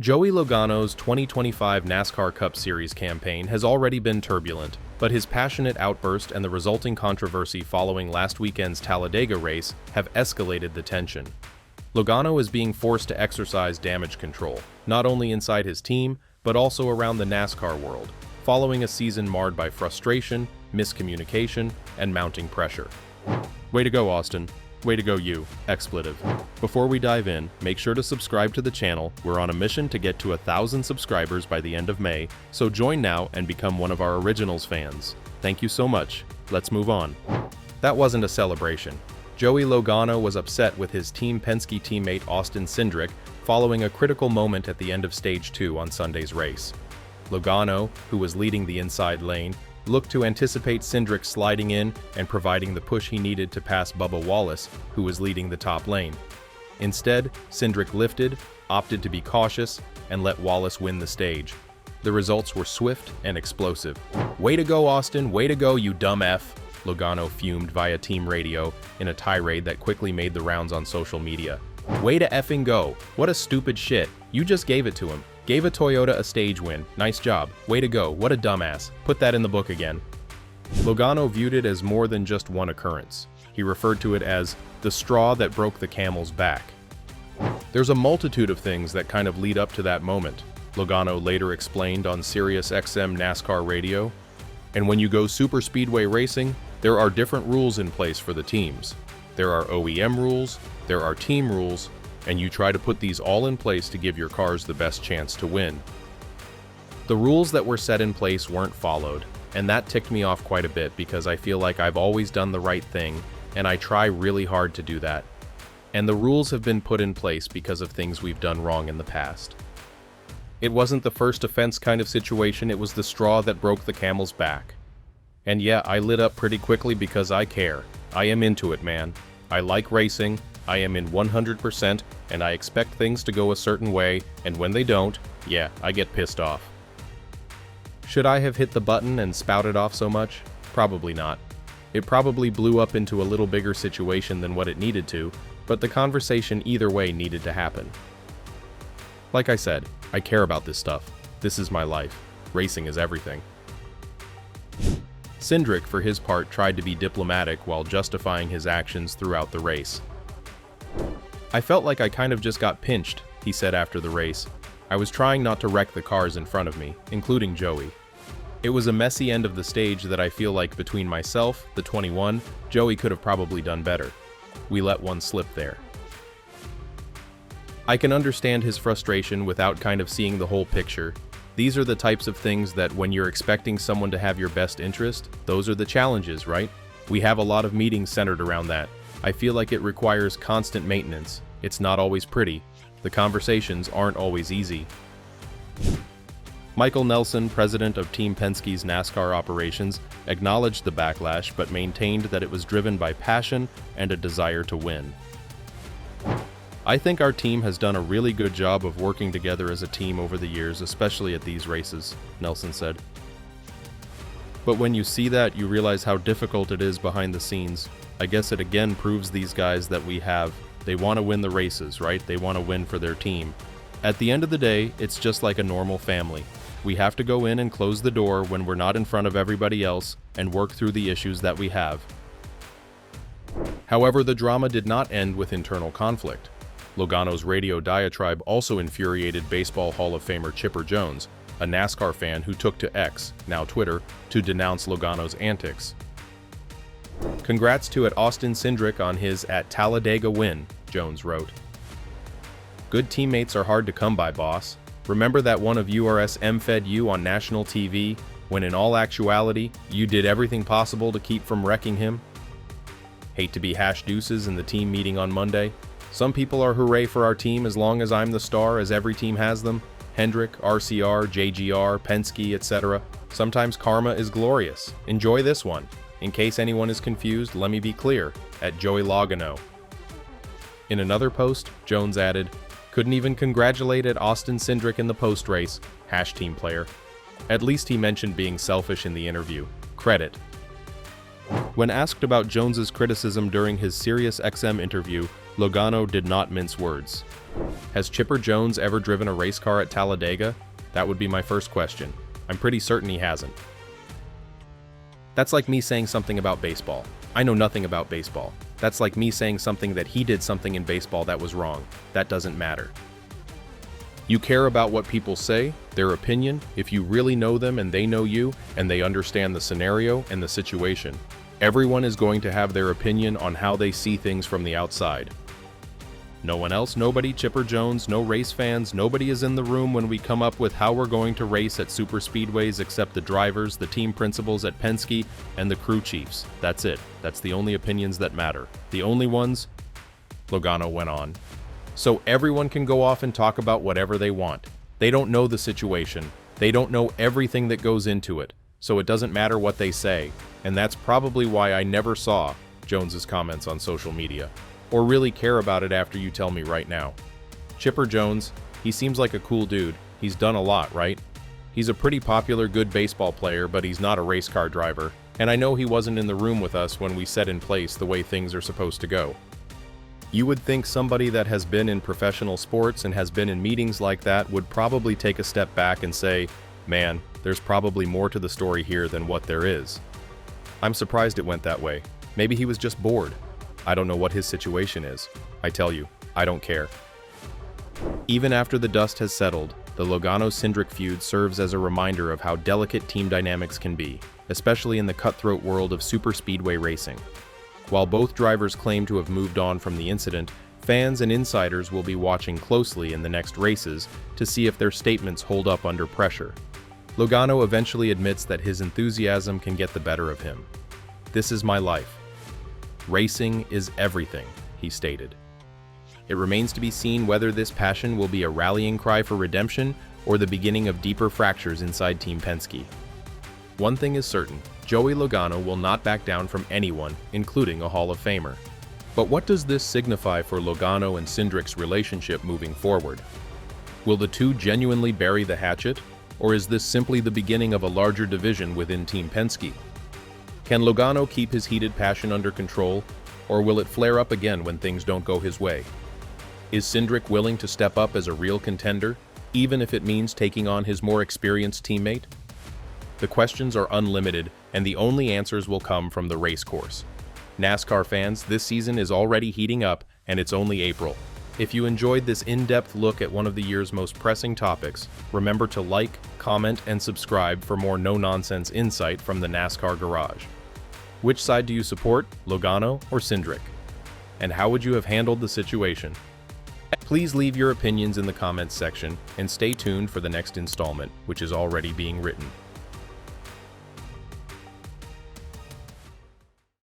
Joey Logano's 2025 NASCAR Cup Series campaign has already been turbulent, but his passionate outburst and the resulting controversy following last weekend's Talladega race have escalated the tension. Logano is being forced to exercise damage control, not only inside his team, but also around the NASCAR world, following a season marred by frustration, miscommunication, and mounting pressure. Way to go, Austin. Way to go, you. Expletive. Before we dive in, make sure to subscribe to the channel. We're on a mission to get to 1,000 subscribers by the end of May, so join now and become one of our Originals fans. Thank you so much. Let's move on. That wasn't a celebration. Joey Logano was upset with his Team Penske teammate Austin Cindric following a critical moment at the end of Stage 2 on Sunday's race. Logano, who was leading the inside lane, looked to anticipate Cindric sliding in and providing the push he needed to pass Bubba Wallace, who was leading the top lane. Instead, Cindric lifted, opted to be cautious, and let Wallace win the stage. The results were swift and explosive. "Way to go, Austin, way to go, you dumb F," Logano fumed via team radio in a tirade that quickly made the rounds on social media. "Way to effing go, what a stupid shit, you just gave it to him. Gave a Toyota a stage win. Nice job. Way to go. What a dumbass. Put that in the book again." Logano viewed it as more than just one occurrence. He referred to it as the straw that broke the camel's back. "There's a multitude of things that kind of lead up to that moment," Logano later explained on Sirius XM NASCAR radio. "And when you go super speedway racing, there are different rules in place for the teams. There are OEM rules, there are team rules, and you try to put these all in place to give your cars the best chance to win. The rules that were set in place weren't followed, and that ticked me off quite a bit because I feel like I've always done the right thing, and I try really hard to do that. And the rules have been put in place because of things we've done wrong in the past. It wasn't the first offense kind of situation, it was the straw that broke the camel's back. And yeah, I lit up pretty quickly because I care. I am into it, man. I like racing. I am in 100%, and I expect things to go a certain way, and when they don't, yeah, I get pissed off." Should I have hit the button and spouted off so much? Probably not. It probably blew up into a little bigger situation than what it needed to, but the conversation either way needed to happen. Like I said, I care about this stuff. This is my life. Racing is everything. Cindric, for his part, tried to be diplomatic while justifying his actions throughout the race. "I felt like I kind of just got pinched," he said after the race. "I was trying not to wreck the cars in front of me, including Joey. It was a messy end of the stage that I feel like between myself, the 21, Joey could have probably done better. We let one slip there." I can understand his frustration without kind of seeing the whole picture. These are the types of things that when you're expecting someone to have your best interest, those are the challenges, right? We have a lot of meetings centered around that. I feel like it requires constant maintenance. It's not always pretty. The conversations aren't always easy. Michael Nelson, president of Team Penske's NASCAR operations, acknowledged the backlash but maintained that it was driven by passion and a desire to win. "I think our team has done a really good job of working together as a team over the years, especially at these races," Nelson said. "But when you see that, you realize how difficult it is behind the scenes. I guess it again proves these guys that they want to win the races, right? They want to win for their team. At the end of the day, it's just like a normal family. We have to go in and close the door when we're not in front of everybody else and work through the issues that we have." However, the drama did not end with internal conflict. Logano's radio diatribe also infuriated Baseball Hall of Famer Chipper Jones, a NASCAR fan who took to X, now Twitter, to denounce Logano's antics. "Congrats to Austin Cindric on his at Talladega win," Jones wrote. "Good teammates are hard to come by, boss. Remember that one of yours M-fed you on national TV, when in all actuality, you did everything possible to keep from wrecking him? Hate to be hash deuces in the team meeting on Monday. Some people are hooray for our team as long as I'm the star, as every team has them. Hendrick, RCR, JGR, Penske, etc. Sometimes karma is glorious. Enjoy this one. In case anyone is confused, let me be clear, at Joey Logano." In another post, Jones added, "Couldn't even congratulate Austin Cindric in the post-race, #team player. At least he mentioned being selfish in the interview. Credit." When asked about Jones's criticism during his Sirius XM interview, Logano did not mince words. Has Chipper Jones ever driven a race car at Talladega? That would be my first question. I'm pretty certain he hasn't. That's like me saying something about baseball. I know nothing about baseball. That's like me saying something that he did something in baseball that was wrong. That doesn't matter. You care about what people say, their opinion, if you really know them and they know you, and they understand the scenario and the situation. Everyone is going to have their opinion on how they see things from the outside. No one else, nobody, Chipper Jones, no race fans, nobody is in the room when we come up with how we're going to race at super speedways except the drivers, the team principals at Penske, and the crew chiefs. That's it. That's the only opinions that matter. The only ones, Logano went on. So everyone can go off and talk about whatever they want. They don't know the situation. They don't know everything that goes into it. So it doesn't matter what they say. And that's probably why I never saw Jones's comments on social media, or really care about it after you tell me right now. Chipper Jones, he seems like a cool dude. He's done a lot, right? He's a pretty popular, good baseball player, but he's not a race car driver. And I know he wasn't in the room with us when we set in place the way things are supposed to go. You would think somebody that has been in professional sports and has been in meetings like that would probably take a step back and say, man, there's probably more to the story here than what there is. I'm surprised it went that way. Maybe he was just bored. I don't know what his situation is. I tell you, I don't care. Even after the dust has settled, the Logano-Cindric feud serves as a reminder of how delicate team dynamics can be, especially in the cutthroat world of superspeedway racing. While both drivers claim to have moved on from the incident, fans and insiders will be watching closely in the next races to see if their statements hold up under pressure. Logano eventually admits that his enthusiasm can get the better of him. "This is my life. Racing is everything," he stated. It remains to be seen whether this passion will be a rallying cry for redemption or the beginning of deeper fractures inside Team Penske. One thing is certain, Joey Logano will not back down from anyone, including a Hall of Famer. But what does this signify for Logano and Cindric's relationship moving forward? Will the two genuinely bury the hatchet, or is this simply the beginning of a larger division within Team Penske? Can Logano keep his heated passion under control, or will it flare up again when things don't go his way? Is Cindric willing to step up as a real contender, even if it means taking on his more experienced teammate? The questions are unlimited, and the only answers will come from the race course. NASCAR fans, this season is already heating up, and it's only April. If you enjoyed this in-depth look at one of the year's most pressing topics, remember to like, comment, and subscribe for more no-nonsense insight from the NASCAR Garage. Which side do you support, Logano or Cindric? And how would you have handled the situation? Please leave your opinions in the comments section, and stay tuned for the next installment, which is already being written.